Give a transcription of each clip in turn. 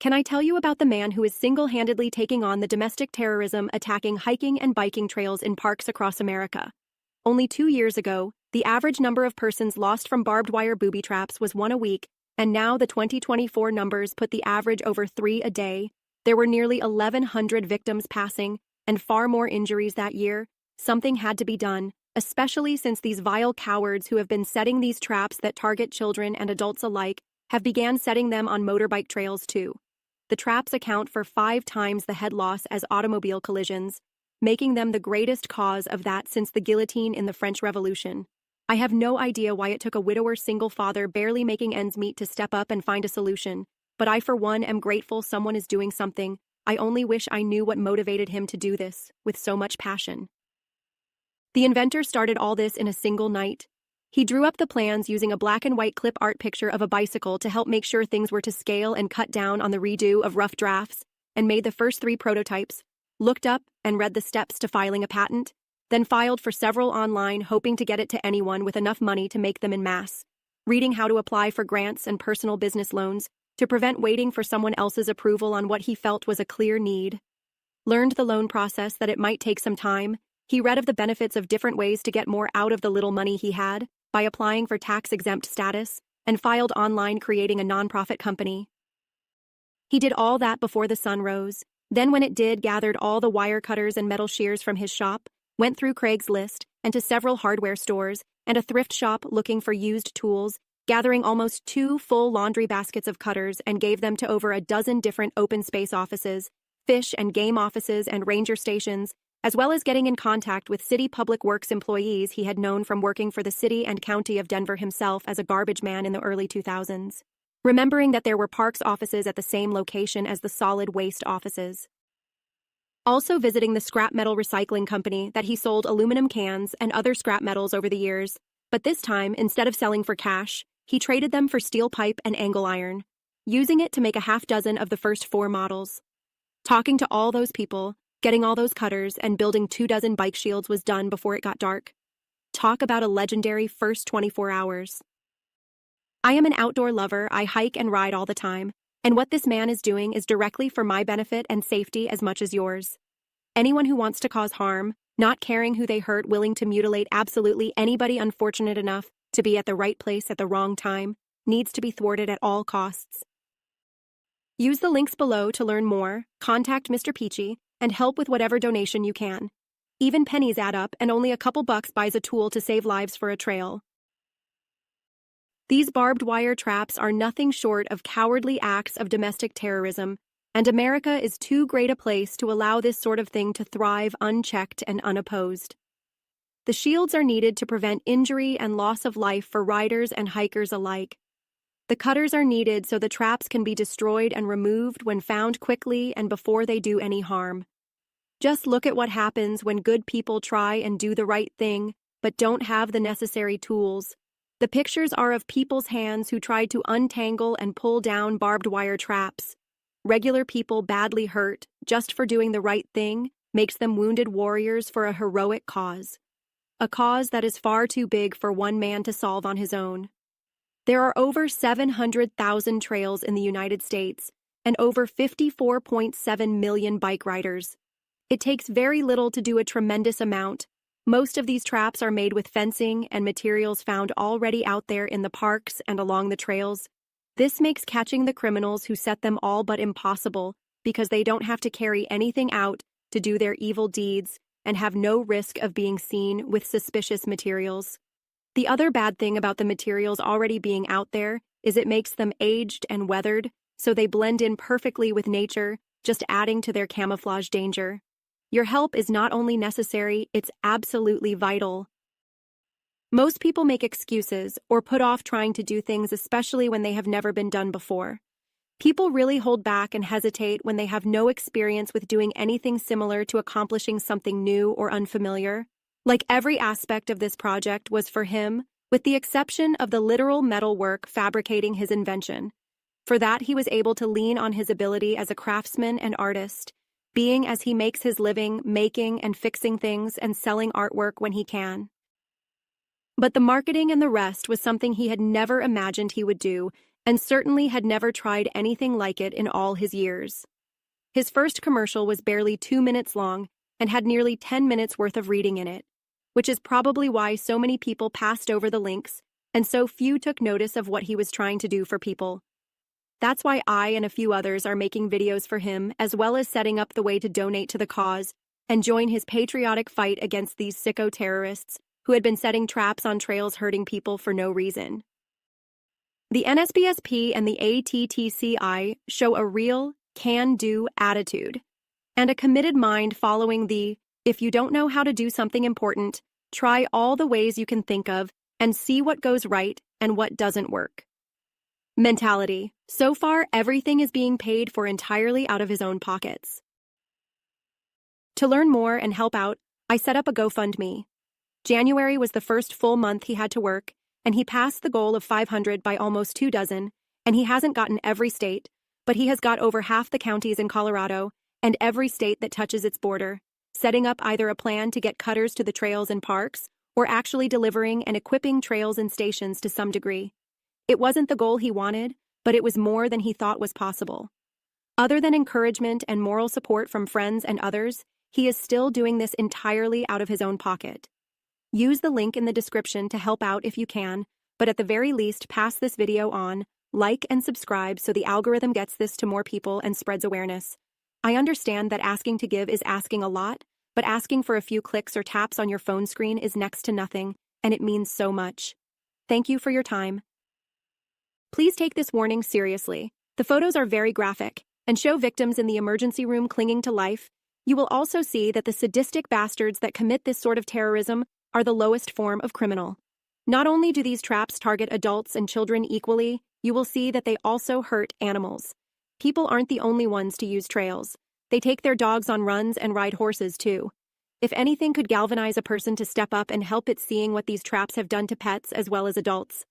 can I tell you about the man who is single-handedly taking on the domestic terrorism attacking hiking and biking trails in parks across America. Only 2 years ago, the average number of persons lost from barbed wire booby traps was 1 a week, and now the 2024 numbers put the average over 3 a day. There were nearly 1,100 victims passing, and far more injuries that year. Something had to be done, especially since these vile cowards who have been setting these traps that target children and adults alike have began setting them on motorbike trails too. The traps account for 5 times the head loss as automobile collisions, making them the greatest cause of that since the guillotine in the French Revolution. I have no idea why it took a widower single father barely making ends meet to step up and find a solution, but I for one am grateful someone is doing something. I only wish I knew what motivated him to do this, with so much passion. The inventor started all this in a single night. He drew up the plans using a black and white clip art picture of a bicycle to help make sure things were to scale and cut down on the redo of rough drafts, and made the first 3 prototypes, looked up and read the steps to filing a patent, then filed for several online hoping to get it to anyone with enough money to make them in mass, reading how to apply for grants and personal business loans to prevent waiting for someone else's approval on what he felt was a clear need. Learned the loan process that it might take some time. He read of the benefits of different ways to get more out of the little money he had by applying for tax-exempt status, and filed online creating a nonprofit company. He did all that before the sun rose. Then when it did, gathered all the wire cutters and metal shears from his shop, went through Craigslist and to several hardware stores and a thrift shop looking for used tools, gathering almost 2 full laundry baskets of cutters and gave them to over a dozen different open space offices, fish and game offices and ranger stations, as well as getting in contact with city public works employees he had known from working for the city and county of Denver himself as a garbage man in the early 2000s, remembering that there were parks offices at the same location as the solid waste offices. Also visiting the scrap metal recycling company that he sold aluminum cans and other scrap metals over the years, but this time, instead of selling for cash, he traded them for steel pipe and angle iron, using it to make a half dozen of the first 4 models. Talking to all those people, getting all those cutters, and building 24 bike shields was done before it got dark. Talk about a legendary first 24 hours. I am an outdoor lover. I hike and ride all the time, and what this man is doing is directly for my benefit and safety as much as yours. Anyone who wants to cause harm, not caring who they hurt, willing to mutilate absolutely anybody unfortunate enough to be at the right place at the wrong time, needs to be thwarted at all costs. Use the links below to learn more, contact Mr. Peachy, and help with whatever donation you can. Even pennies add up, and only a couple bucks buys a tool to save lives for a trail. These barbed wire traps are nothing short of cowardly acts of domestic terrorism, and America is too great a place to allow this sort of thing to thrive unchecked and unopposed. The shields are needed to prevent injury and loss of life for riders and hikers alike. The cutters are needed so the traps can be destroyed and removed when found quickly and before they do any harm. Just look at what happens when good people try and do the right thing, but don't have the necessary tools. The pictures are of people's hands who tried to untangle and pull down barbed wire traps. Regular people badly hurt, just for doing the right thing, makes them wounded warriors for a heroic cause. A cause that is far too big for one man to solve on his own. There are over 700,000 trails in the United States and over 54.7 million bike riders. It takes very little to do a tremendous amount. Most of these traps are made with fencing and materials found already out there in the parks and along the trails. This makes catching the criminals who set them all but impossible because they don't have to carry anything out to do their evil deeds and have no risk of being seen with suspicious materials. The other bad thing about the materials already being out there is it makes them aged and weathered, so they blend in perfectly with nature, just adding to their camouflage danger. Your help is not only necessary, it's absolutely vital. Most people make excuses or put off trying to do things, especially when they have never been done before. People really hold back and hesitate when they have no experience with doing anything similar to accomplishing something new or unfamiliar. Like every aspect of this project was for him, with the exception of the literal metal work fabricating his invention. For that, he was able to lean on his ability as a craftsman and artist, being as he makes his living making and fixing things and selling artwork when he can. But the marketing and the rest was something he had never imagined he would do, and certainly had never tried anything like it in all his years. His first commercial was barely 2 minutes long and had nearly 10 minutes worth of reading in it, which is probably why so many people passed over the links and so few took notice of what he was trying to do for people. That's why I and a few others are making videos for him, as well as setting up the way to donate to the cause and join his patriotic fight against these sicko terrorists who had been setting traps on trails hurting people for no reason. The NSBSP and the A.T.T.C.I show a real, can-do attitude and a committed mind following the, if you don't know how to do something important, try all the ways you can think of and see what goes right and what doesn't work mentality. So far, everything is being paid for entirely out of his own pockets. To learn more and help out, I set up a GoFundMe. January was the first full month he had to work, and he passed the goal of 500 by almost 2 dozen, and he hasn't gotten every state, but he has got over half the counties in Colorado and every state that touches its border, setting up either a plan to get cutters to the trails and parks or actually delivering and equipping trails and stations to some degree. It wasn't the goal he wanted, but it was more than he thought was possible. Other than encouragement and moral support from friends and others, he is still doing this entirely out of his own pocket. Use the link in the description to help out if you can, but at the very least, pass this video on, like and subscribe so the algorithm gets this to more people and spreads awareness. I understand that asking to give is asking a lot, but asking for a few clicks or taps on your phone screen is next to nothing, and it means so much. Thank you for your time. Please take this warning seriously. The photos are very graphic and show victims in the emergency room clinging to life. You will also see that the sadistic bastards that commit this sort of terrorism are the lowest form of criminal. Not only do these traps target adults and children equally, you will see that they also hurt animals. People aren't the only ones to use trails. They take their dogs on runs and ride horses too. If anything could galvanize a person to step up and help, it's seeing what these traps have done to pets as well as adults.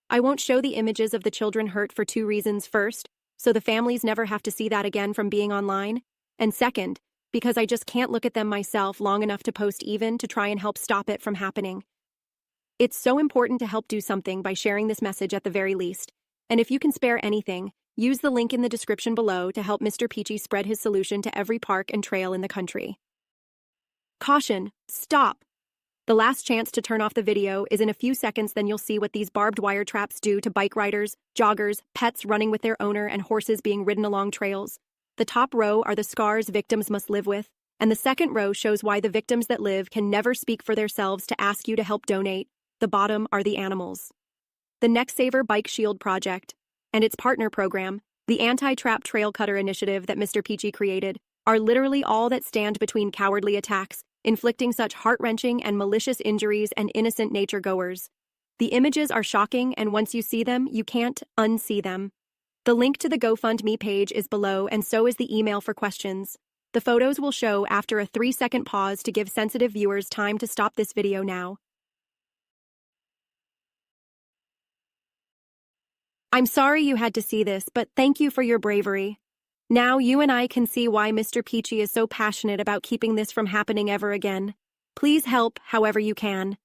I won't show the images of the children hurt for 2 reasons. First, so the families never have to see that again from being online. And second, because I just can't look at them myself long enough to post even to try and help stop it from happening. It's so important to help do something by sharing this message at the very least. And if you can spare anything, use the link in the description below to help Mr. Peachy spread his solution to every park and trail in the country. Caution! Stop! The last chance to turn off the video is in a few seconds, then you'll see what these barbed wire traps do to bike riders, joggers, pets running with their owner, and horses being ridden along trails. The top row are the scars victims must live with, and the second row shows why the victims that live can never speak for themselves to ask you to help donate. The bottom are the animals. The NeckSaverBikeShield project and its partner program, the anti-trap trail cutter initiative that Mr. Peachy created, are literally all that stand between cowardly attacks, inflicting such heart-wrenching and malicious injuries and innocent nature goers. The images are shocking, and once you see them, you can't unsee them. The link to the GoFundMe page is below, and so is the email for questions. The photos will show after a 3-second pause to give sensitive viewers time to stop this video now. I'm sorry you had to see this, but thank you for your bravery. Now you and I can see why Mr. Peachy is so passionate about keeping this from happening ever again. Please help however you can.